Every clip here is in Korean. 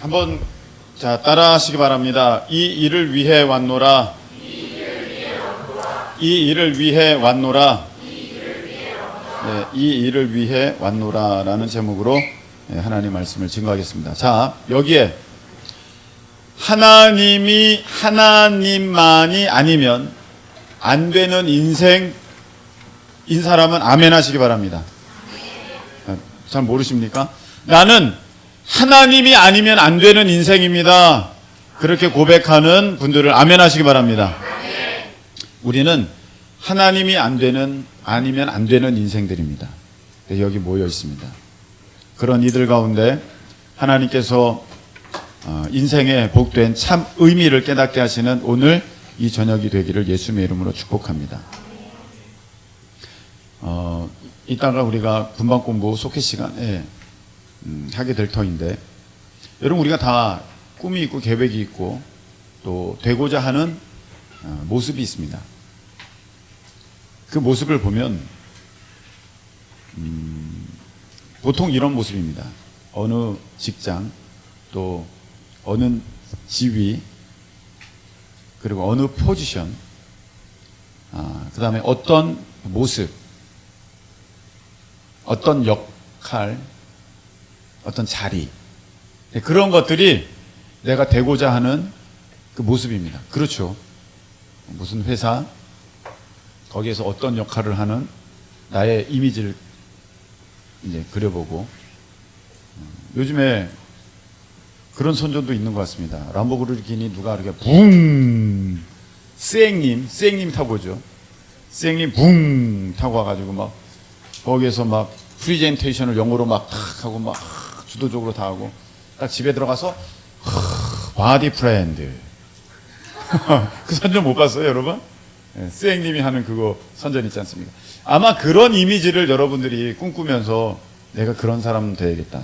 한번 자 따라하시기 바랍니다. 이 일을 위해 왔노라. 이 일을 위해 왔노라. 네, 이 일을 위해 왔노라라는 제목으로 하나님 말씀을 증거하겠습니다. 자, 여기에 하나님이 하나님만이 아니면 안 되는 인생인 사람은 아멘 하시기 바랍니다. 잘 모르십니까? 나는 하나님이 아니면 안 되는 인생입니다. 그렇게 고백하는 분들을 아멘 하시기 바랍니다. 우리는 하나님이 아니면 안 되는 인생들입니다. 여기 모여 있습니다. 그런 이들 가운데 하나님께서 인생의 복된 참 의미를 깨닫게 하시는 오늘 이 저녁이 되기를 예수님의 이름으로 축복합니다. 이따가 우리가 분방 공부 속회 시간에 하게 될 터인데, 여러분 우리가 다 꿈이 있고 계획이 있고 또 되고자 하는 모습이 있습니다. 그 모습을 보면 보통 이런 모습입니다. 어느 직장, 또 어느 지위, 그리고 어느 포지션, 그 다음에 어떤 모습, 어떤 역할, 어떤 자리, 그런 것들이 내가 되고자 하는 그 모습입니다. 그렇죠. 무슨 회사, 거기에서 어떤 역할을 하는 나의 이미지를 이제 그려보고, 요즘에 그런 선전도 있는 것 같습니다. 람보르기니 누가 이렇게 붕, 스앵님 타보죠. 스앵님 붕 타고 와가지고 막 거기에서 막 프리젠테이션을 영어로 막 탁 하고 막 주도적으로 다 하고 딱 집에 들어가서 바디 프렌드 그 선전 못 봤어요, 여러분? 스앵님이 하는 그거 선전 있지 않습니까? 아마 그런 이미지를 여러분들이 꿈꾸면서 내가 그런 사람 되야겠다,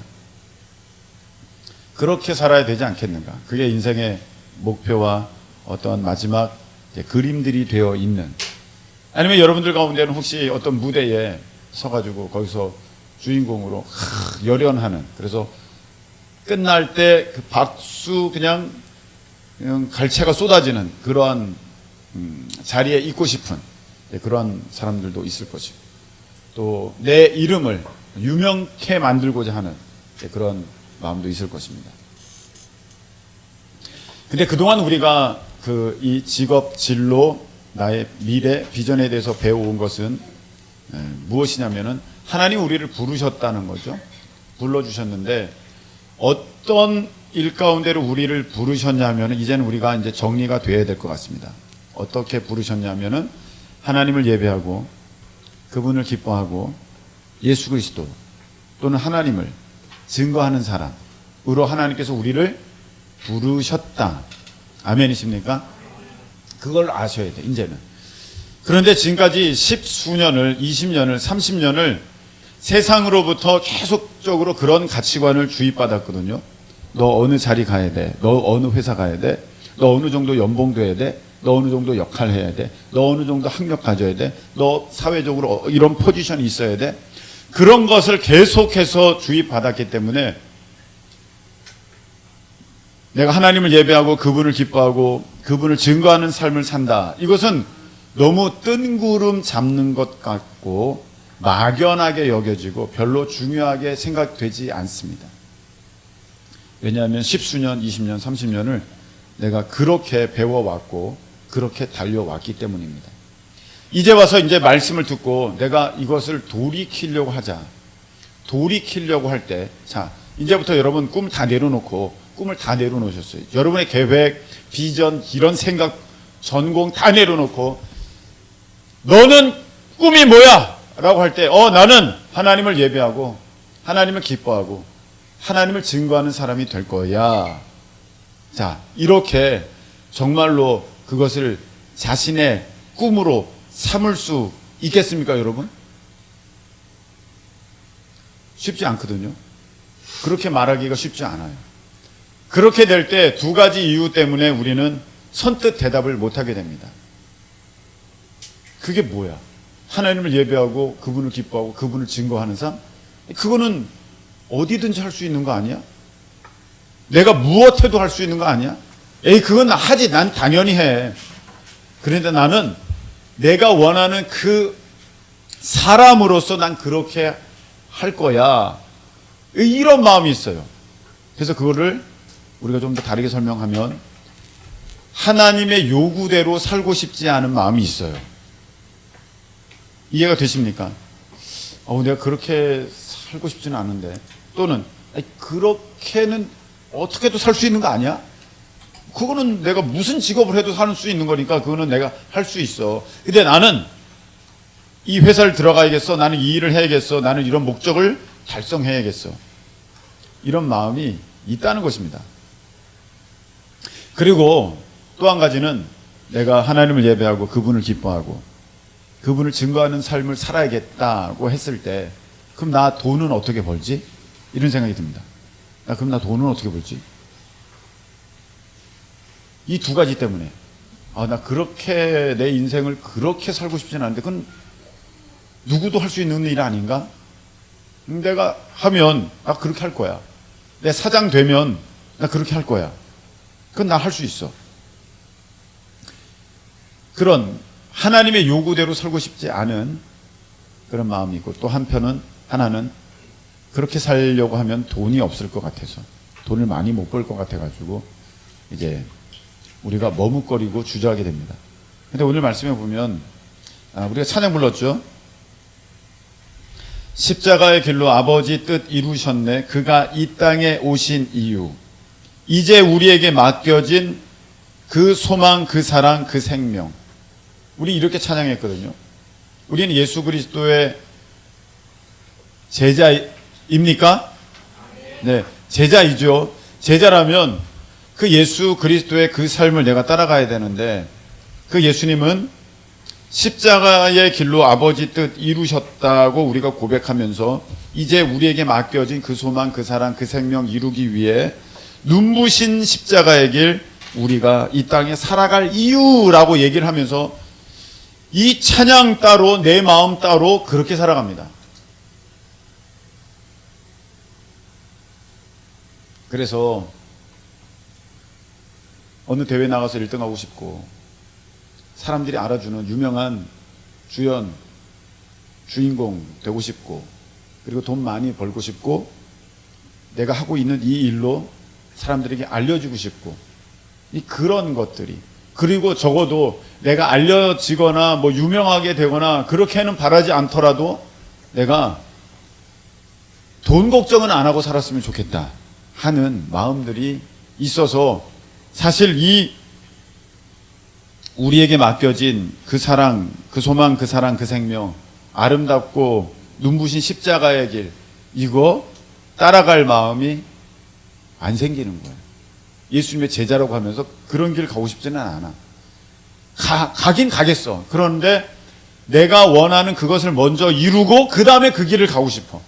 그렇게 살아야 되지 않겠는가? 그게 인생의 목표와 어떤 마지막 그림들이 되어 있는, 아니면 여러분들 가운데는 혹시 어떤 무대에 서가지고 거기서 주인공으로 열연하는, 그래서 끝날 때 그 박수 그냥 갈채가 쏟아지는 그러한 자리에 있고 싶은 그러한 사람들도 있을 것이고, 또 내 이름을 유명케 만들고자 하는 그런 마음도 있을 것입니다. 근데 그동안 우리가 이 직업, 진로, 나의 미래, 비전에 대해서 배워온 것은 무엇이냐면은 하나님 우리를 부르셨다는 거죠. 불러주셨는데 어떤 일 가운데로 우리를 부르셨냐면은 이제는 우리가 이제 정리가 돼야 될 것 같습니다. 어떻게 부르셨냐면은 하나님을 예배하고 그분을 기뻐하고 예수 그리스도 또는 하나님을 증거하는 사람으로 하나님께서 우리를 부르셨다. 아멘이십니까? 그걸 아셔야 돼, 이제는. 그런데 지금까지 10수년을, 20년을, 30년을 세상으로부터 계속적으로 그런 가치관을 주입받았거든요. 너 어느 자리 가야 돼. 너 어느 회사 가야 돼. 너 어느 정도 연봉 돼야 돼. 너 어느 정도 역할 해야 돼. 너 어느 정도 학력 가져야 돼. 너 사회적으로 이런 포지션이 있어야 돼. 그런 것을 계속해서 주입받았기 때문에 내가 하나님을 예배하고 그분을 기뻐하고 그분을 증거하는 삶을 산다. 이것은 너무 뜬구름 잡는 것 같고 막연하게 여겨지고 별로 중요하게 생각되지 않습니다. 왜냐하면 10수년, 20년, 30년을 내가 그렇게 배워왔고 그렇게 달려왔기 때문입니다. 이제 와서 이제 말씀을 듣고 내가 이것을 돌이키려고 하자. 돌이키려고 할 때, 자, 이제부터 여러분 꿈 다 내려놓고, 꿈을 다 내려놓으셨어요. 여러분의 계획, 비전, 이런 생각, 전공 다 내려놓고 너는 꿈이 뭐야? 라고 할 때 나는 하나님을 예배하고 하나님을 기뻐하고 하나님을 증거하는 사람이 될 거야. 자, 이렇게 정말로 그것을 자신의 꿈으로 삼을 수 있겠습니까, 여러분? 쉽지 않거든요. 그렇게 말하기가 쉽지 않아요. 그렇게 될 때 두 가지 이유 때문에 우리는 선뜻 대답을 못하게 됩니다. 그게 뭐야? 하나님을 예배하고 그분을 기뻐하고 그분을 증거하는 삶? 그거는 어디든지 할 수 있는 거 아니야? 내가 무엇해도 할 수 있는 거 아니야? 에이, 그건 하지. 난 당연히 해. 그런데 나는 내가 원하는 그 사람으로서 난 그렇게 할 거야. 이런 마음이 있어요. 그래서 그거를 우리가 좀 더 다르게 설명하면 하나님의 요구대로 살고 싶지 않은 마음이 있어요. 이해가 되십니까? 내가 그렇게 살고 싶지는 않은데, 또는 그렇게는 어떻게도 살 수 있는 거 아니야? 그거는 내가 무슨 직업을 해도 살 수 있는 거니까 그거는 내가 할 수 있어. 근데 나는 이 회사를 들어가야겠어. 나는 이 일을 해야겠어. 나는 이런 목적을 달성해야겠어. 이런 마음이 있다는 것입니다. 그리고 또 한 가지는 내가 하나님을 예배하고 그분을 기뻐하고 그분을 증거하는 삶을 살아야겠다고 했을 때, 그럼 나 돈은 어떻게 벌지? 이런 생각이 듭니다. 그럼 나 돈은 어떻게 벌지? 이 두 가지 때문에 나 그렇게 내 인생을 그렇게 살고 싶지는 않은데 그건 누구도 할 수 있는 일 아닌가? 내가 하면 나 그렇게 할 거야. 내 사장 되면 나 그렇게 할 거야. 그건 나 할 수 있어. 그런 하나님의 요구대로 살고 싶지 않은 그런 마음이 있고, 또 하나는 그렇게 살려고 하면 돈이 없을 것 같아서, 돈을 많이 못 벌 것 같아가지고 이제 우리가 머뭇거리고 주저하게 됩니다. 근데 오늘 말씀에 보면 우리가 찬양 불렀죠. 십자가의 길로 아버지 뜻 이루셨네. 그가 이 땅에 오신 이유. 이제 우리에게 맡겨진 그 소망, 그 사랑, 그 생명. 우리 이렇게 찬양했거든요. 우리는 예수 그리스도의 제자입니까? 네, 제자이죠. 제자라면 그 예수 그리스도의 그 삶을 내가 따라가야 되는데, 그 예수님은 십자가의 길로 아버지 뜻 이루셨다고 우리가 고백하면서 이제 우리에게 맡겨진 그 소망, 그 사랑, 그 생명 이루기 위해 눈부신 십자가의 길, 우리가 이 땅에 살아갈 이유라고 얘기를 하면서 이 찬양 따로 내 마음 따로 그렇게 살아갑니다. 그래서 어느 대회 나가서 1등하고 싶고, 사람들이 알아주는 유명한 주연, 주인공 되고 싶고, 그리고 돈 많이 벌고 싶고, 내가 하고 있는 이 일로 사람들에게 알려주고 싶고, 그런 것들이, 그리고 적어도 내가 알려지거나 뭐 유명하게 되거나 그렇게는 바라지 않더라도 내가 돈 걱정은 안 하고 살았으면 좋겠다 하는 마음들이 있어서, 사실 이 우리에게 맡겨진 그 사랑, 그 소망, 그 사랑, 그 생명, 아름답고 눈부신 십자가의 길, 이거 따라갈 마음이 안 생기는 거예요. 예수님의 제자라고 하면서 그런 길 가고 싶지는 않아. 가긴 가겠어. 그런데 내가 원하는 그것을 먼저 이루고 그 다음에 그 길을 가고 싶어.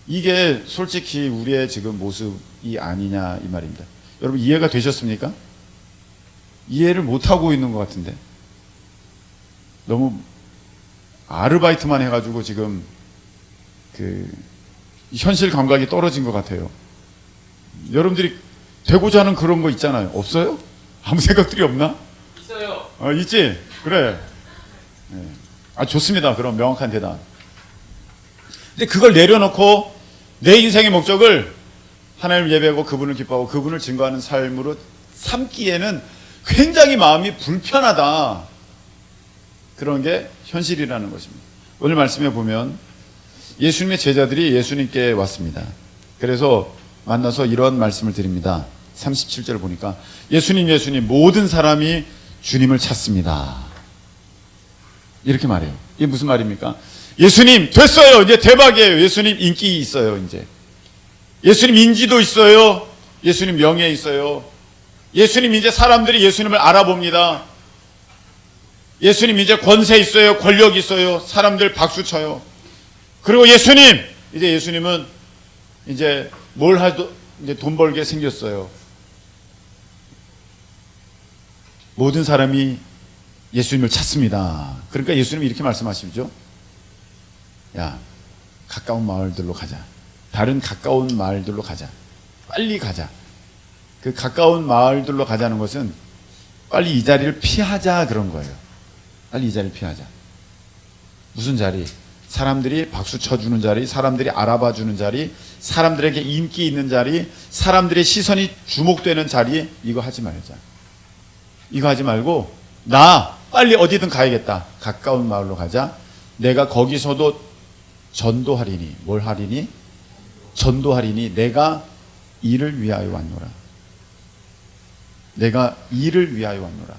이게 솔직히 우리의 지금 모습이 아니냐 이 말입니다. 여러분 이해가 되셨습니까? 이해를 못하고 있는 것 같은데, 너무 아르바이트만 해가지고 지금 그 현실 감각이 떨어진 것 같아요. 여러분들이 되고자 하는 그런 거 있잖아요. 없어요? 아무 생각들이 없나? 있어요. 있지? 그래. 네. 좋습니다. 그럼 명확한 대답. 근데 그걸 내려놓고 내 인생의 목적을 하나님을 예배하고 그분을 기뻐하고 그분을 증거하는 삶으로 삼기에는 굉장히 마음이 불편하다. 그런 게 현실이라는 것입니다. 오늘 말씀에 보면 예수님의 제자들이 예수님께 왔습니다. 그래서 만나서 이런 말씀을 드립니다. 37절을 보니까 예수님 모든 사람이 주님을 찾습니다. 이렇게 말해요. 이게 무슨 말입니까? 예수님 됐어요. 이제 대박이에요. 예수님 인기 있어요. 이제 예수님 인지도 있어요. 예수님 명예 있어요. 예수님 이제 사람들이 예수님을 알아봅니다. 예수님 이제 권세 있어요. 권력 있어요. 사람들 박수 쳐요. 그리고 예수님은 이제 뭘 해도 이제 돈 벌게 생겼어요. 모든 사람이 예수님을 찾습니다. 그러니까 예수님이 이렇게 말씀하시죠. 야, 가까운 마을들로 가자. 다른 가까운 마을들로 가자. 빨리 가자. 그 가까운 마을들로 가자는 것은 빨리 이 자리를 피하자 그런 거예요. 빨리 이 자리를 피하자. 무슨 자리? 사람들이 박수 쳐주는 자리, 사람들이 알아봐 주는 자리, 사람들에게 인기 있는 자리, 사람들의 시선이 주목되는 자리, 이거 하지 말자. 이거 하지 말고 나 빨리 어디든 가야겠다. 가까운 마을로 가자. 내가 거기서도 전도하리니. 뭘 하리니? 전도하리니. 내가 이를 위하여 왔노라. 내가 이를 위하여 왔노라.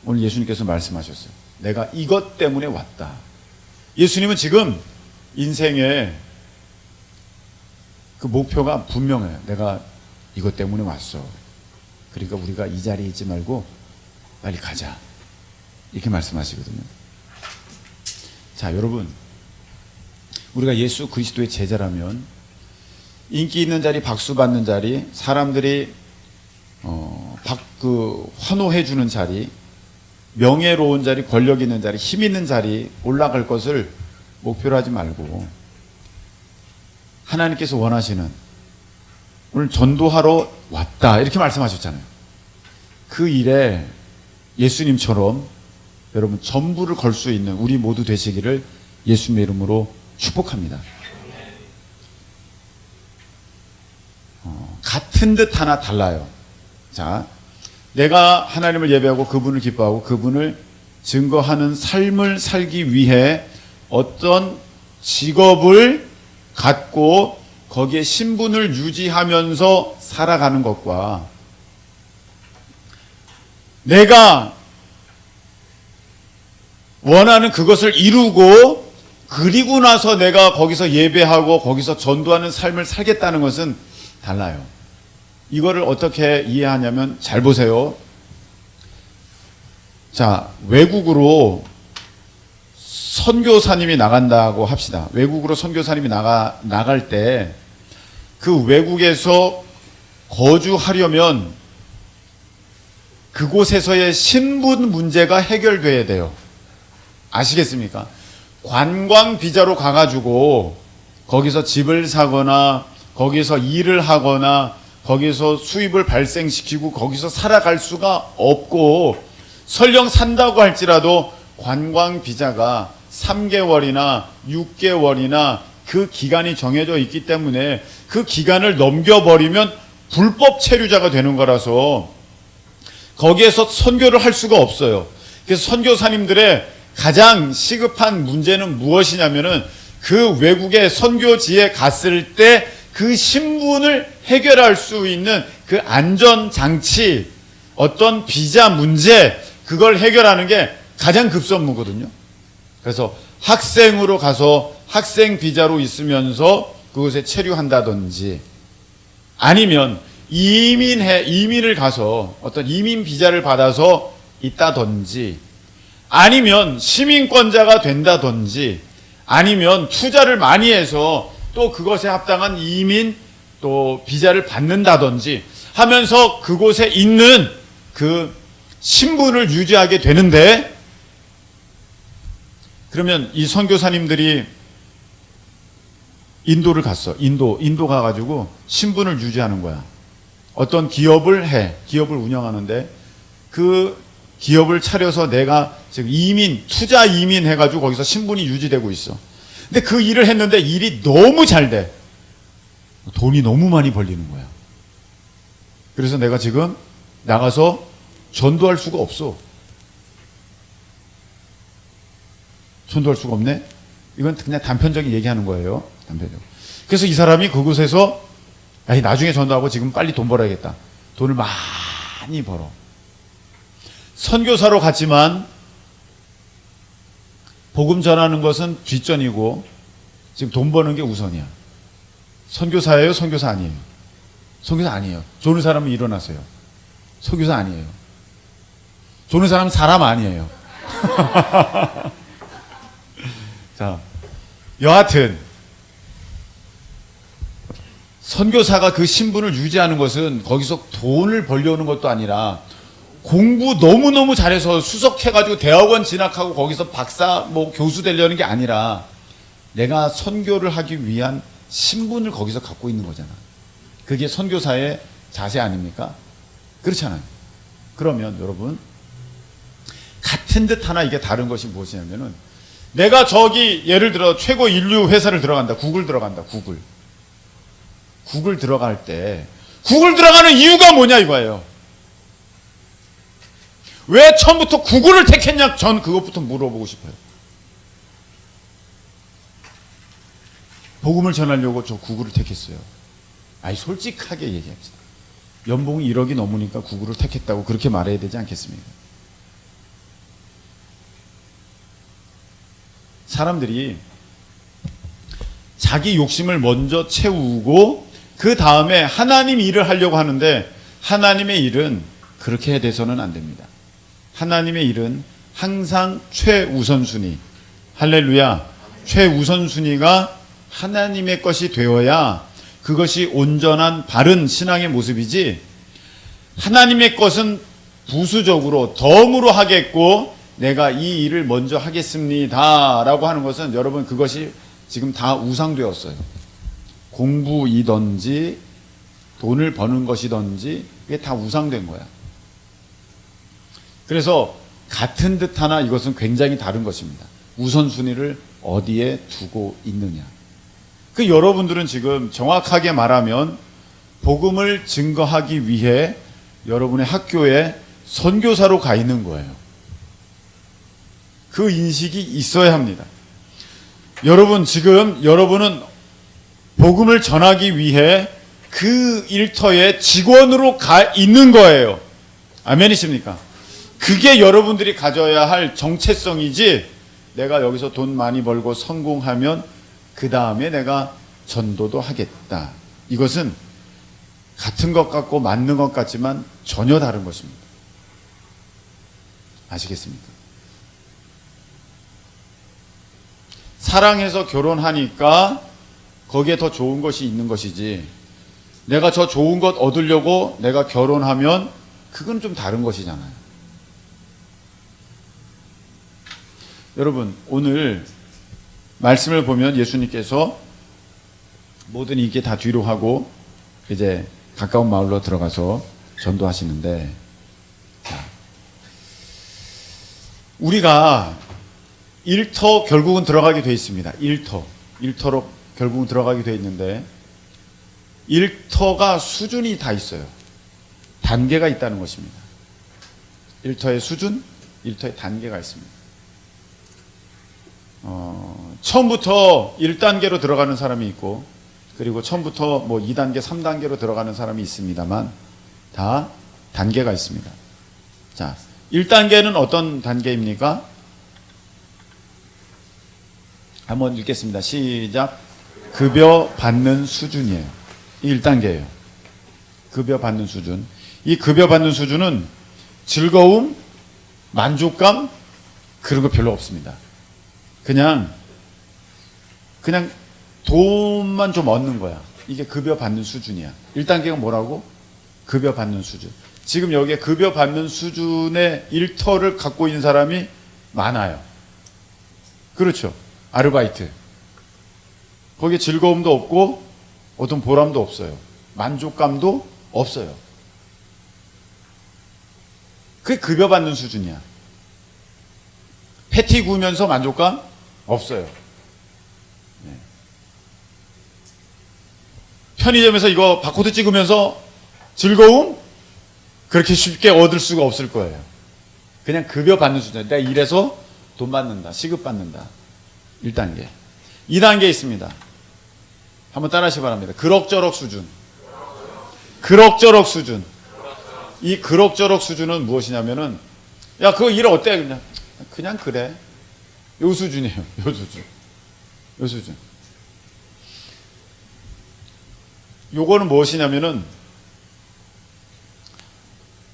오늘 예수님께서 말씀하셨어요. 내가 이것 때문에 왔다. 예수님은 지금 인생의 그 목표가 분명해요. 내가 이것 때문에 왔어. 그러니까 우리가 이 자리에 있지 말고 빨리 가자. 이렇게 말씀하시거든요. 자, 여러분, 우리가 예수 그리스도의 제자라면 인기 있는 자리, 박수 받는 자리, 사람들이 환호해 주는 자리, 명예로운 자리, 권력 있는 자리, 힘 있는 자리 올라갈 것을 목표로 하지 말고 하나님께서 원하시는 오늘 전도하러 왔다 이렇게 말씀하셨잖아요. 그 일에 예수님처럼 여러분 전부를 걸 수 있는 우리 모두 되시기를 예수님의 이름으로 축복합니다. 같은 듯 하나 달라요. 자, 내가 하나님을 예배하고 그분을 기뻐하고 그분을 증거하는 삶을 살기 위해 어떤 직업을 갖고 거기에 신분을 유지하면서 살아가는 것과 내가 원하는 그것을 이루고 그리고 나서 내가 거기서 예배하고 거기서 전도하는 삶을 살겠다는 것은 달라요. 이거를 어떻게 이해하냐면 잘 보세요. 자, 외국으로 선교사님이 나간다고 합시다. 외국으로 선교사님이 나갈 때 그 외국에서 거주하려면 그곳에서의 신분 문제가 해결돼야 돼요. 아시겠습니까? 관광 비자로 가가지고 거기서 집을 사거나 거기서 일을 하거나 거기서 수입을 발생시키고 거기서 살아갈 수가 없고 설령 산다고 할지라도 관광 비자가 3개월이나 6개월이나 그 기간이 정해져 있기 때문에 그 기간을 넘겨버리면 불법 체류자가 되는 거라서 거기에서 선교를 할 수가 없어요. 그래서 선교사님들의 가장 시급한 문제는 무엇이냐면은 그 외국의 선교지에 갔을 때 그 신분을 해결할 수 있는 그 안전장치, 어떤 비자 문제, 그걸 해결하는 게 가장 급선무거든요. 그래서 학생으로 가서 학생 비자로 있으면서 그곳에 체류한다든지 아니면 이민을 가서 어떤 이민 비자를 받아서 있다든지 아니면 시민권자가 된다든지 아니면 투자를 많이 해서 또 그것에 합당한 이민 또 비자를 받는다든지 하면서 그곳에 있는 그 신분을 유지하게 되는데 그러면 이 선교사님들이 인도를 갔어. 인도 가가지고 신분을 유지하는 거야. 어떤 기업을 운영하는데 그 기업을 차려서 내가 지금 투자 이민 해가지고 거기서 신분이 유지되고 있어. 근데 그 일을 했는데 일이 너무 잘 돼. 돈이 너무 많이 벌리는 거야. 그래서 내가 지금 나가서 전도할 수가 없어. 전도할 수가 없네? 이건 그냥 단편적인 얘기하는 거예요. 단편적으로. 그래서 이 사람이 그곳에서 나중에 전도하고 지금 빨리 돈 벌어야겠다. 돈을 많이 벌어. 선교사로 갔지만 복음 전하는 것은 뒷전이고 지금 돈 버는 게 우선이야. 선교사예요? 선교사 아니에요? 선교사 아니에요. 조는 사람은 일어나세요. 선교사 아니에요. 조는 사람은 사람 아니에요. 자, 여하튼 선교사가 그 신분을 유지하는 것은 거기서 돈을 벌려오는 것도 아니라 공부 너무너무 잘해서 수석해가지고 대학원 진학하고 거기서 박사 교수 되려는 게 아니라 내가 선교를 하기 위한 신분을 거기서 갖고 있는 거잖아. 그게 선교사의 자세 아닙니까? 그렇잖아요. 그러면 여러분, 같은 듯 하나 이게 다른 것이 무엇이냐면은, 내가 저기 예를 들어 최고 인류 회사를 들어간다. 구글 들어간다. 구글 들어갈 때 구글 들어가는 이유가 뭐냐 이거예요. 왜 처음부터 구글을 택했냐? 전 그것부터 물어보고 싶어요. 복음을 전하려고 저 구글을 택했어요. 아니 솔직하게 얘기합시다. 연봉이 1억이 넘으니까 구글을 택했다고 그렇게 말해야 되지 않겠습니까? 사람들이 자기 욕심을 먼저 채우고 그 다음에 하나님 일을 하려고 하는데, 하나님의 일은 그렇게 돼서는 안 됩니다. 하나님의 일은 항상 최우선순위, 할렐루야, 최우선순위가 하나님의 것이 되어야 그것이 온전한 바른 신앙의 모습이지, 하나님의 것은 부수적으로 덤으로 하겠고 내가 이 일을 먼저 하겠습니다 라고 하는 것은, 여러분, 그것이 지금 다 우상되었어요. 공부이든지 돈을 버는 것이든지 그게 다 우상된 거야. 그래서 같은 듯 하나 이것은 굉장히 다른 것입니다. 우선순위를 어디에 두고 있느냐. 그 여러분들은 지금 정확하게 말하면 복음을 증거하기 위해 여러분의 학교에 선교사로 가 있는 거예요. 그 인식이 있어야 합니다. 여러분, 지금 여러분은 복음을 전하기 위해 그 일터에 직원으로 가 있는 거예요. 아멘이십니까? 그게 여러분들이 가져야 할 정체성이지, 내가 여기서 돈 많이 벌고 성공하면 그 다음에 내가 전도도 하겠다. 이것은 같은 것 같고 맞는 것 같지만 전혀 다른 것입니다. 아시겠습니까? 사랑해서 결혼하니까 거기에 더 좋은 것이 있는 것이지, 내가 저 좋은 것 얻으려고 내가 결혼하면 그건 좀 다른 것이잖아요. 여러분, 오늘 말씀을 보면 예수님께서 모든 이게 다 뒤로 하고 이제 가까운 마을로 들어가서 전도하시는데, 자, 우리가 일터 결국은 들어가게 돼 있습니다. 일터로 결국은 들어가게 돼 있는데, 일터가 수준이 다 있어요. 단계가 있다는 것입니다. 일터의 수준, 일터의 단계가 있습니다. 처음부터 1단계로 들어가는 사람이 있고, 그리고 처음부터 뭐 2단계, 3단계로 들어가는 사람이 있습니다만, 다 단계가 있습니다. 자, 1단계는 어떤 단계입니까? 한번 읽겠습니다. 시작. 급여 받는 수준이에요. 이 1단계예요. 급여 받는 수준. 이 급여 받는 수준은 즐거움, 만족감, 그런 거 별로 없습니다. 그냥 돈만 좀 얻는 거야. 이게 급여 받는 수준이야. 1단계가 뭐라고? 급여 받는 수준. 지금 여기에 급여 받는 수준의 일터를 갖고 있는 사람이 많아요. 그렇죠. 아르바이트. 거기에 즐거움도 없고 어떤 보람도 없어요. 만족감도 없어요. 그게 급여 받는 수준이야. 패티 구우면서 만족감 없어요. 네. 편의점에서 이거 바코드 찍으면서 즐거움? 그렇게 쉽게 얻을 수가 없을 거예요. 그냥 급여 받는 수준. 내가 일해서 돈 받는다. 시급 받는다. 1단계. 2단계 있습니다. 한번 따라하시기 바랍니다. 그럭저럭 수준. 그럭저럭 수준. 이 그럭저럭 수준은 무엇이냐면은, 야, 그거 일 어때? 그냥 그래. 요 수준이에요. 요 수준. 요 수준. 요거는 무엇이냐면은,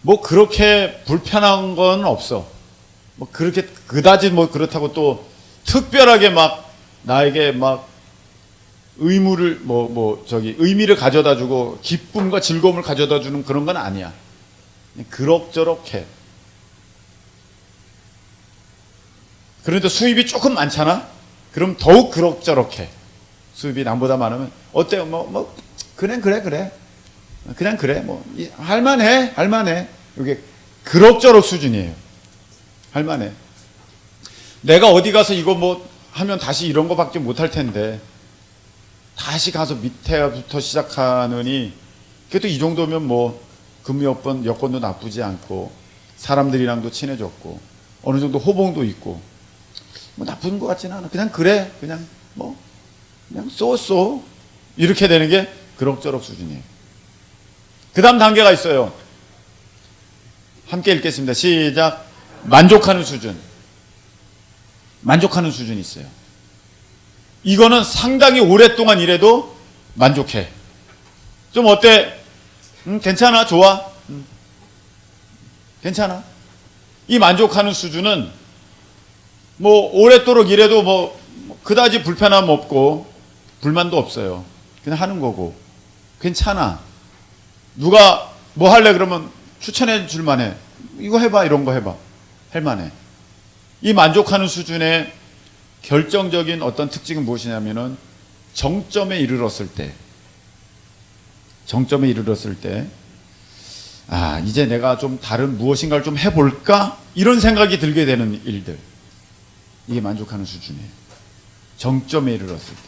뭐 그렇게 불편한 건 없어. 뭐 그렇게 그다지 뭐 그렇다고 또 특별하게 막 나에게 막 의무를 의미를 가져다 주고 기쁨과 즐거움을 가져다 주는 그런 건 아니야. 그럭저럭 해. 그런데 수입이 조금 많잖아? 그럼 더욱 그럭저럭해. 수입이 남보다 많으면 어때요? 그래. 그냥 그래. 할만해. 이게 그럭저럭 수준이에요. 할만해. 내가 어디 가서 이거 하면 다시 이런 거밖에 못할 텐데 다시 가서 밑에부터 시작하느니 그래도 이 정도면 근무 여건도 나쁘지 않고 사람들이랑도 친해졌고 어느 정도 호봉도 있고 나쁜 것 같지는 않아. 그냥 그래. 그냥 쏘 이렇게 되는 게 그럭저럭 수준이에요. 그 다음 단계가 있어요. 함께 읽겠습니다. 시작. 만족하는 수준. 만족하는 수준이 있어요. 이거는 상당히 오랫동안 일해도 만족해. 좀 어때? 괜찮아? 좋아? 괜찮아? 이 만족하는 수준은 오랫도록 일해도 그다지 불편함 없고 불만도 없어요. 그냥 하는 거고 괜찮아. 누가 할래 그러면 추천해 줄 만해. 이거 해봐, 이런 거 해봐. 할 만해. 이 만족하는 수준의 결정적인 어떤 특징은 무엇이냐면은 정점에 이르렀을 때 이제 내가 좀 다른 무엇인가를 좀 해볼까? 이런 생각이 들게 되는 일들. 이게 만족하는 수준이에요. 정점에 이르렀을 때.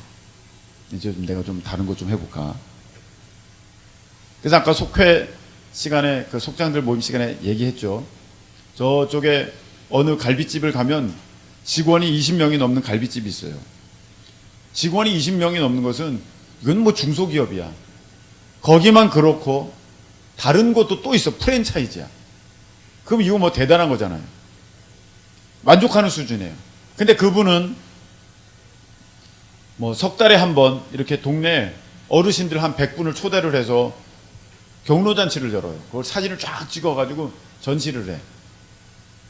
이제 내가 좀 다른 것 좀 해볼까? 그래서 아까 속회 시간에, 그 속장들 모임 시간에 얘기했죠. 저쪽에 어느 갈비집을 가면 직원이 20명이 넘는 갈비집이 있어요. 직원이 20명이 넘는 것은 이건 중소기업이야. 거기만 그렇고 다른 곳도 또 있어. 프랜차이즈야. 그럼 이거 대단한 거잖아요. 만족하는 수준이에요. 근데 그분은 석 달에 한 번 이렇게 동네 어르신들 한 100분을 초대를 해서 경로잔치를 열어요. 그걸 사진을 쫙 찍어가지고 전시를 해.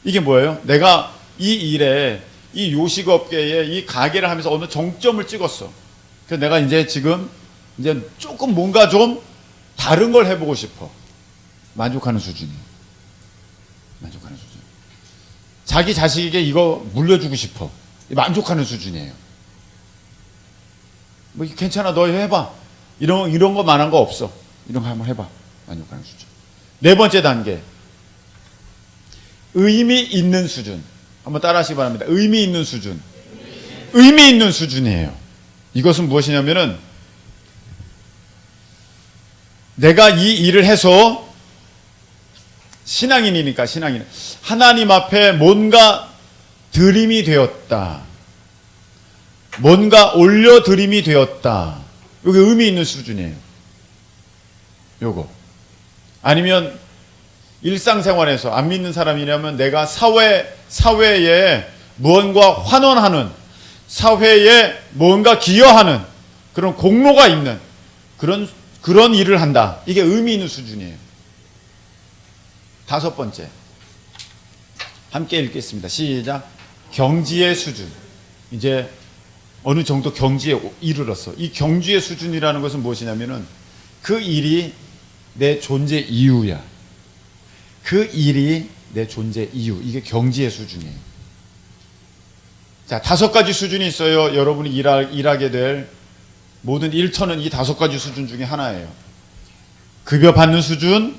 이게 뭐예요? 내가 이 일에, 이 요식업계에 이 가게를 하면서 어느 정점을 찍었어. 그래서 내가 이제 조금 뭔가 좀 다른 걸 해보고 싶어. 만족하는 수준이에요. 만족하는 수준. 자기 자식에게 이거 물려주고 싶어. 만족하는 수준이에요. 괜찮아, 너 해봐. 이런 거 만한 거 없어. 이런 거 한번 해봐. 만족하는 수준. 네 번째 단계. 의미 있는 수준. 한번 따라 하시기 바랍니다. 의미 있는 수준. 의미 있는 수준이에요. 이것은 무엇이냐면은 내가 이 일을 해서 신앙인이니까 하나님 앞에 뭔가 드림이 되었다. 뭔가 올려드림이 되었다. 이게 의미 있는 수준이에요. 요거. 아니면 일상생활에서 안 믿는 사람이라면 내가 사회에 무언가 환원하는, 사회에 뭔가 기여하는 그런 공로가 있는 그런 일을 한다. 이게 의미 있는 수준이에요. 다섯 번째. 함께 읽겠습니다. 시작. 경지의 수준. 이제 어느 정도 경지에 이르렀어. 이 경지의 수준이라는 것은 무엇이냐면은 그 일이 내 존재 이유야. 그 일이 내 존재 이유. 이게 경지의 수준이에요. 자, 다섯 가지 수준이 있어요. 여러분이 일하게 될 모든 일터는 이 다섯 가지 수준 중에 하나예요. 급여 받는 수준,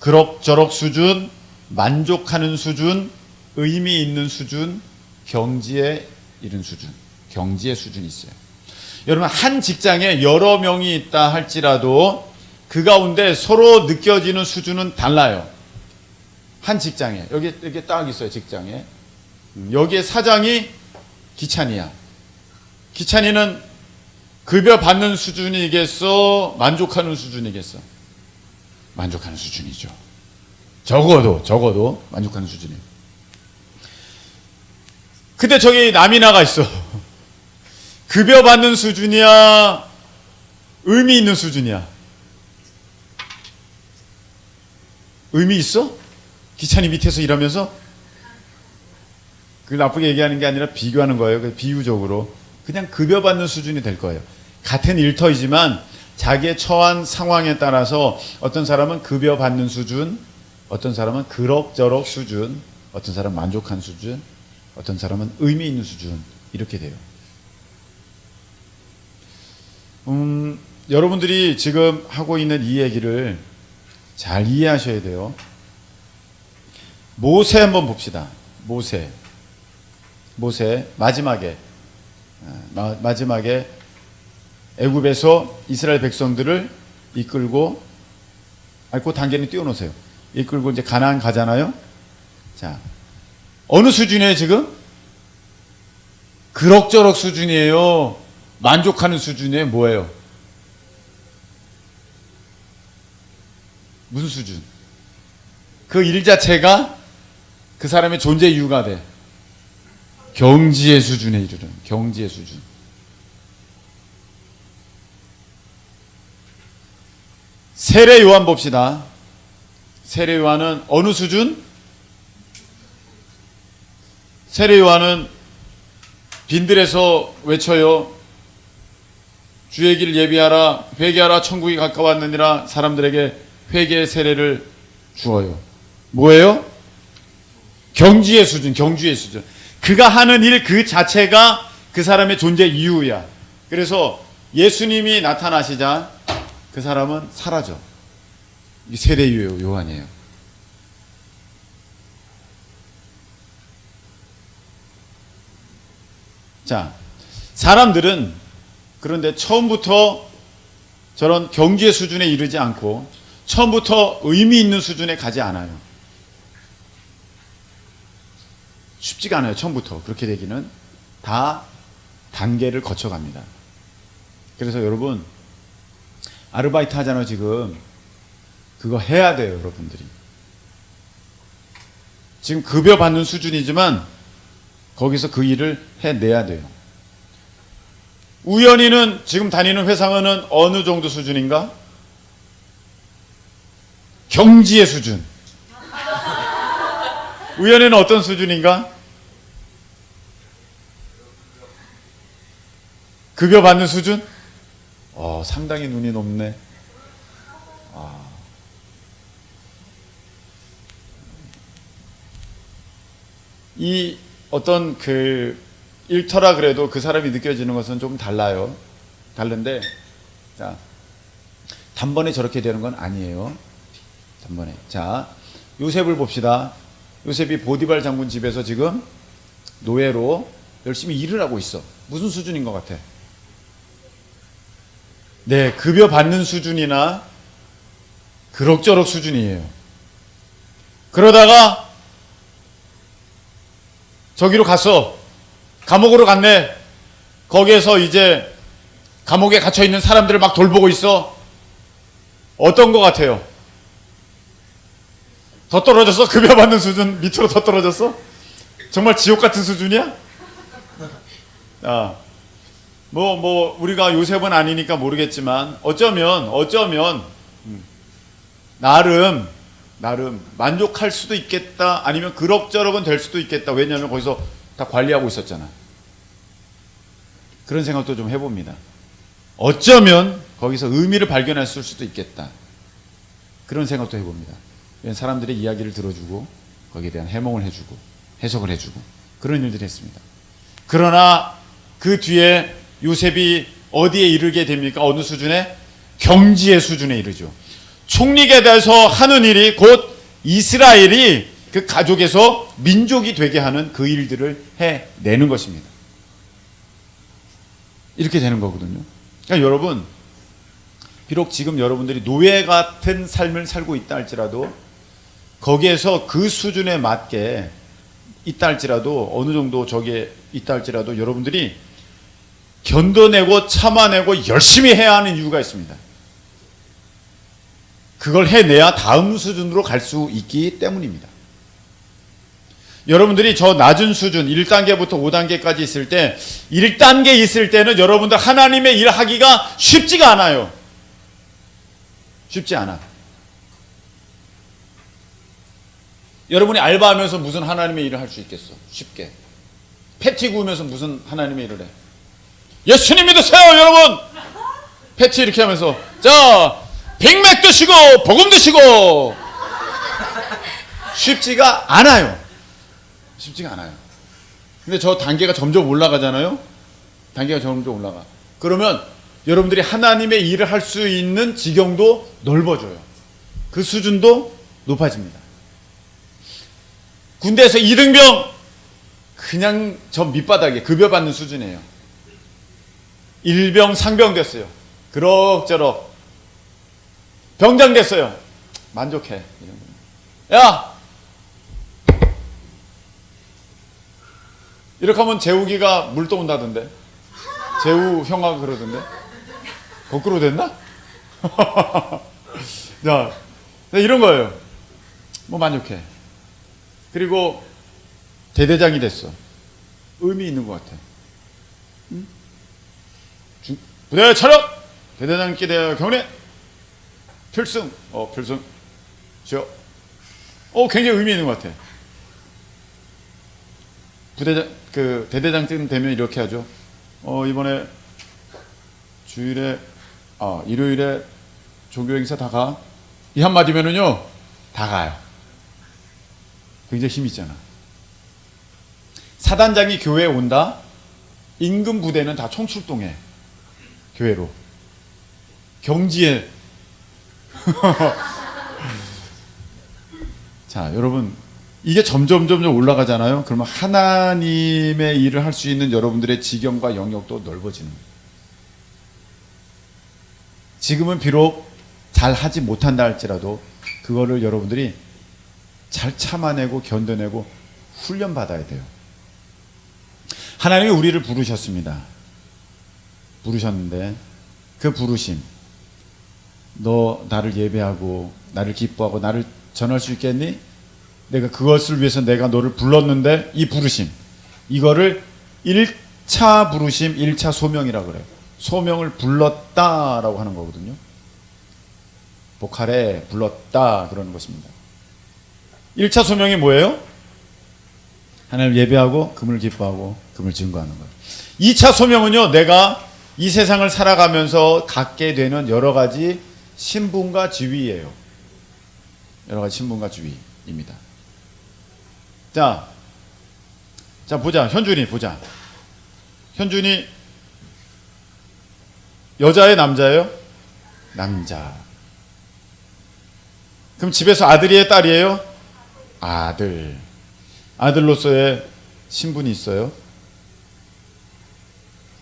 그럭저럭 수준, 만족하는 수준, 의미 있는 수준, 경지에 이른 수준. 경지의 수준이 있어요. 여러분, 한 직장에 여러 명이 있다 할지라도 그 가운데 서로 느껴지는 수준은 달라요. 한 직장에. 여기 이렇게 딱 있어요, 직장에. 여기에 사장이 기찬이야. 기찬이는 급여 받는 수준이겠어? 만족하는 수준이겠어? 만족하는 수준이죠. 적어도 만족하는 수준이에요. 근데 저기 남이나가 있어. 급여 받는 수준이야? 의미 있는 수준이야? 의미 있어? 기찬이 밑에서 일하면서? 그 나쁘게 얘기하는 게 아니라 비교하는 거예요. 비유적으로. 그냥 급여 받는 수준이 될 거예요. 같은 일터이지만 자기의 처한 상황에 따라서 어떤 사람은 급여 받는 수준, 어떤 사람은 그럭저럭 수준, 어떤 사람은 만족한 수준, 어떤 사람은 의미 있는 수준, 이렇게 돼요. 여러분들이 지금 하고 있는 이 얘기를 잘 이해하셔야 돼요. 모세 한번 봅시다. 모세 마지막에 애굽에서 이스라엘 백성들을 이끌고 그 단계는 띄워놓으세요. 이끌고 이제 가나안 가잖아요. 자, 어느 수준이에요 지금? 그럭저럭 수준이에요? 만족하는 수준이에요? 뭐예요? 무슨 수준? 그 일 자체가 그 사람의 존재 이유가 돼. 경지의 수준에 이르는 경지의 수준. 세례 요한 봅시다. 세례 요한은 어느 수준? 세례 요한은 빈들에서 외쳐요. 주의 길 예비하라, 회개하라, 천국이 가까웠느니라. 사람들에게 회개의 세례를 주어요. 뭐예요? 경지의 수준, 경지의 수준. 그가 하는 일 그 자체가 그 사람의 존재 이유야. 그래서 예수님이 나타나시자 그 사람은 사라져. 이 세례 요한이에요. 자, 사람들은 그런데 처음부터 저런 경지의 수준에 이르지 않고 처음부터 의미 있는 수준에 가지 않아요. 쉽지가 않아요. 처음부터 그렇게 되기는. 다 단계를 거쳐갑니다. 그래서 여러분 아르바이트 하잖아요. 지금 그거 해야 돼요. 여러분들이 지금 급여 받는 수준이지만 거기서 그 일을 해내야 돼요. 우연히는 지금 다니는 회사는 어느 정도 수준인가? 경지의 수준. 우연히는 어떤 수준인가? 급여 받는 수준? 상당히 눈이 높네. 이 어떤 그 일터라 그래도 그 사람이 느껴지는 것은 좀 달라요. 다른데, 자, 단번에 저렇게 되는 건 아니에요. 단번에. 자, 요셉을 봅시다. 요셉이 보디발 장군 집에서 지금 노예로 열심히 일을 하고 있어. 무슨 수준인 것 같아? 네, 급여 받는 수준이나 그럭저럭 수준이에요. 그러다가 저기로 갔어. 감옥으로 갔네. 거기에서 이제 감옥에 갇혀있는 사람들을 막 돌보고 있어. 어떤 것 같아요? 더 떨어졌어? 급여 받는 수준 밑으로 더 떨어졌어? 정말 지옥 같은 수준이야? 우리가 요셉은 아니니까 모르겠지만 어쩌면 나름 만족할 수도 있겠다. 아니면 그럭저럭은 될 수도 있겠다. 왜냐하면 거기서 다 관리하고 있었잖아. 그런 생각도 좀 해봅니다. 어쩌면 거기서 의미를 발견했을 수도 있겠다. 그런 생각도 해봅니다. 사람들의 이야기를 들어주고 거기에 대한 해몽을 해주고 해석을 해주고 그런 일들을 했습니다. 그러나 그 뒤에 요셉이 어디에 이르게 됩니까? 어느 수준에? 경지의 수준에 이르죠. 총리에 대해서 하는 일이 곧 이스라엘이 그 가족에서 민족이 되게 하는 그 일들을 해내는 것입니다. 이렇게 되는 거거든요. 그러니까 여러분, 비록 지금 여러분들이 노예 같은 삶을 살고 있다 할지라도 거기에서 그 수준에 맞게 있다 할지라도 어느 정도 저기에 있다 할지라도 여러분들이 견뎌내고 참아내고 열심히 해야 하는 이유가 있습니다. 그걸 해내야 다음 수준으로 갈 수 있기 때문입니다. 여러분들이 저 낮은 수준 1단계부터 5단계까지 있을 때 1단계 있을 때는 여러분들 하나님의 일 하기가 쉽지가 않아요. 쉽지 않아. 여러분이 알바하면서 무슨 하나님의 일을 할 수 있겠어? 쉽게. 패티 구우면서 무슨 하나님의 일을 해? 예수님 믿으세요 여러분! 패티 이렇게 하면서 자 빅맥 드시고 복음 드시고 쉽지가 않아요. 쉽지가 않아요. 근데 저 단계가 점점 올라가잖아요. 단계가 점점 올라가. 그러면 여러분들이 하나님의 일을 할 수 있는 지경도 넓어져요. 그 수준도 높아집니다. 군대에서 2등병 그냥 저 밑바닥에 급여받는 수준이에요. 일병 상병 됐어요. 그럭저럭 병장 됐어요. 만족해. 야! 이렇게 하면 재욱이가 물 떠온다던데. 재우 형아 그러던데. 거꾸로 됐나? 자, 이런 거예요. 뭐 만족해. 그리고 대대장이 됐어. 의미 있는 것 같아. 응? 부대 차렷! 대대장께 대하여 경례! 필승! 필승. 지어. 굉장히 의미 있는 것 같아. 부대장, 대대장쯤 되면 이렇게 하죠. 이번에 주일에, 일요일에 종교 행사 다 가. 이 한마디면은요, 다 가요. 굉장히 힘이 있잖아. 사단장이 교회에 온다. 임금 부대는 다 총출동해. 교회로. 경지에. 자, 여러분. 이게 점점 올라가잖아요. 그러면 하나님의 일을 할 수 있는 여러분들의 지경과 영역도 넓어지는 거예요. 지금은 비록 잘 하지 못한다 할지라도 그거를 여러분들이 잘 참아내고 견뎌내고 훈련받아야 돼요. 하나님이 우리를 부르셨습니다. 부르셨는데 그 부르심, 너 나를 예배하고 나를 기뻐하고 나를 전할 수 있겠니? 내가 그것을 위해서 내가 너를 불렀는데 이 부르심, 이거를 1차 부르심, 1차 소명이라고 그래요. 소명을 불렀다라고 하는 거거든요. 보컬에 불렀다 그러는 것입니다. 1차 소명이 뭐예요? 하나님을 예배하고 금을 기뻐하고 금을 증거하는 거예요. 2차 소명은요, 내가 이 세상을 살아가면서 갖게 되는 여러 가지 신분과 지위예요. 여러 가지 신분과 지위입니다. 자, 보자. 현준이 보자. 현준이 여자예요, 남자예요? 남자. 그럼 집에서 아들이에요, 딸이에요? 아들. 아들로서의 신분이 있어요.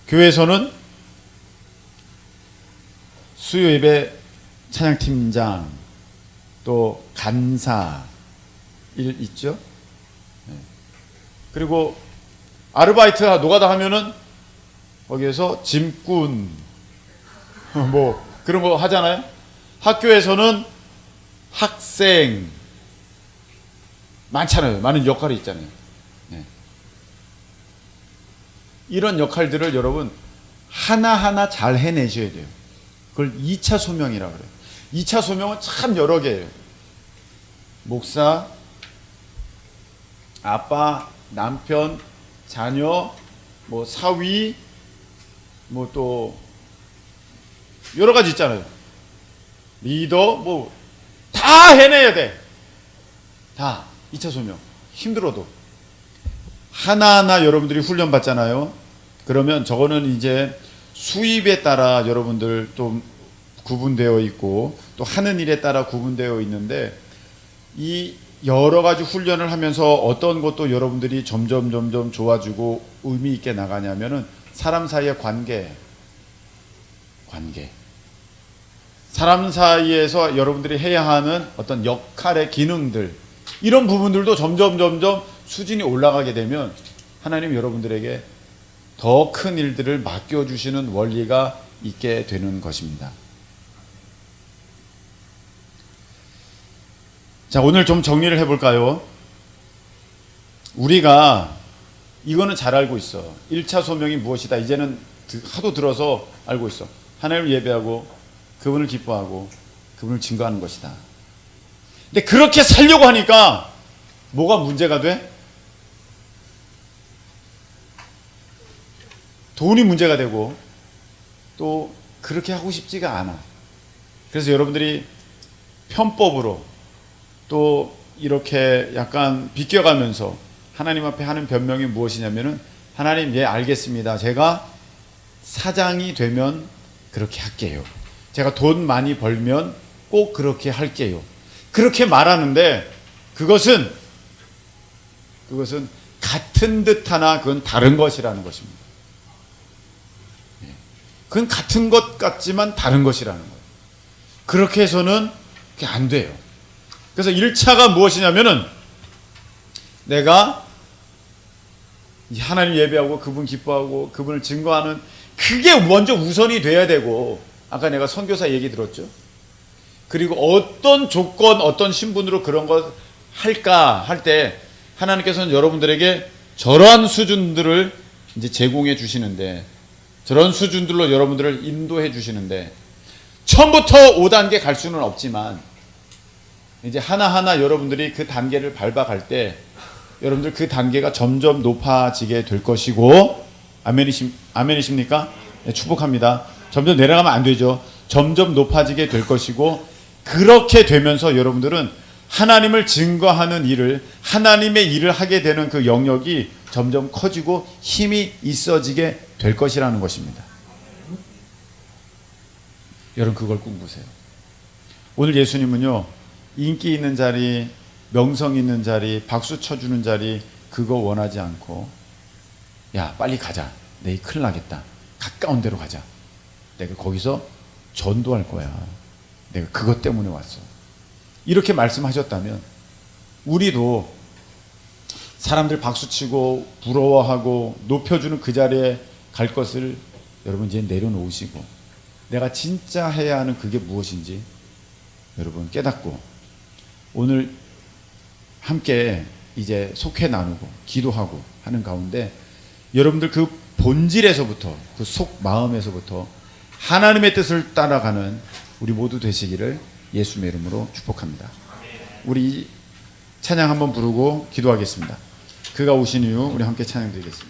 교회에서는 수요 예배 찬양팀장, 또 간사 일 있죠. 그리고 아르바이트 노가다 하면은 거기에서 짐꾼 뭐 그런 거 하잖아요. 학교에서는 학생 많잖아요. 많은 역할이 있잖아요. 네. 이런 역할들을 여러분 하나하나 잘 해내셔야 돼요. 그걸 2차 소명이라고 그래요. 2차 소명은 참 여러 개예요. 목사, 아빠, 남편, 자녀, 뭐 사위, 뭐 또 여러 가지 있잖아요. 리더, 뭐 다 해내야 돼. 다 2차 소명. 힘들어도 하나하나 여러분들이 훈련 받잖아요. 그러면 저거는 이제 수입에 따라 여러분들 또 구분되어 있고 또 하는 일에 따라 구분되어 있는데, 이 여러 가지 훈련을 하면서 어떤 것도 여러분들이 점점 좋아지고 의미 있게 나가냐면은 사람 사이의 관계. 사람 사이에서 여러분들이 해야 하는 어떤 역할의 기능들, 이런 부분들도 점점 수준이 올라가게 되면 하나님 여러분들에게 더 큰 일들을 맡겨주시는 원리가 있게 되는 것입니다. 자, 오늘 좀 정리를 해볼까요? 우리가 이거는 잘 알고 있어. 1차 소명이 무엇이다. 이제는 하도 들어서 알고 있어. 하나님을 예배하고 그분을 기뻐하고 그분을 증거하는 것이다. 근데 그렇게 살려고 하니까 뭐가 문제가 돼? 돈이 문제가 되고 또 그렇게 하고 싶지가 않아. 그래서 여러분들이 편법으로 또 이렇게 약간 비껴가면서 하나님 앞에 하는 변명이 무엇이냐면은, 하나님, 예, 알겠습니다. 제가 사장이 되면 그렇게 할게요. 제가 돈 많이 벌면 꼭 그렇게 할게요. 그렇게 말하는데 그것은 같은 듯 하나 그건 다른 것이라는 것입니다. 그건 같은 것 같지만 다른 것이라는 거예요. 그렇게 해서는 그게 안 돼요. 그래서 1차가 무엇이냐면은 내가 하나님 예배하고 그분 기뻐하고 그분을 증거하는 그게 먼저 우선이 돼야 되고, 아까 내가 선교사 얘기 들었죠. 그리고 어떤 조건, 어떤 신분으로 그런 것 할까 할 때 하나님께서는 여러분들에게 저러한 수준들을 이제 제공해 주시는데, 저런 수준들로 여러분들을 인도해 주시는데, 처음부터 5단계 갈 수는 없지만 이제 하나하나 여러분들이 그 단계를 밟아갈 때 여러분들 그 단계가 점점 높아지게 될 것이고, 아멘이십니까? 네, 축복합니다. 점점 내려가면 안 되죠. 점점 높아지게 될 것이고, 그렇게 되면서 여러분들은 하나님을 증거하는 일을, 하나님의 일을 하게 되는 그 영역이 점점 커지고 힘이 있어지게 될 것이라는 것입니다. 여러분 그걸 꿈꾸세요. 오늘 예수님은요, 인기 있는 자리, 명성 있는 자리, 박수 쳐주는 자리, 그거 원하지 않고, 야 빨리 가자, 내일 큰일 나겠다, 가까운 데로 가자, 내가 거기서 전도할 거야, 내가 그것 때문에 왔어, 이렇게 말씀하셨다면 우리도 사람들 박수치고 부러워하고 높여주는 그 자리에 갈 것을 여러분 이제 내려놓으시고, 내가 진짜 해야 하는 그게 무엇인지 여러분 깨닫고, 오늘 함께 이제 속회 나누고 기도하고 하는 가운데 여러분들 그 본질에서부터, 그 속 마음에서부터 하나님의 뜻을 따라가는 우리 모두 되시기를 예수님의 이름으로 축복합니다. 우리 찬양 한번 부르고 기도하겠습니다. 그가 오신 이후 우리 함께 찬양 드리겠습니다.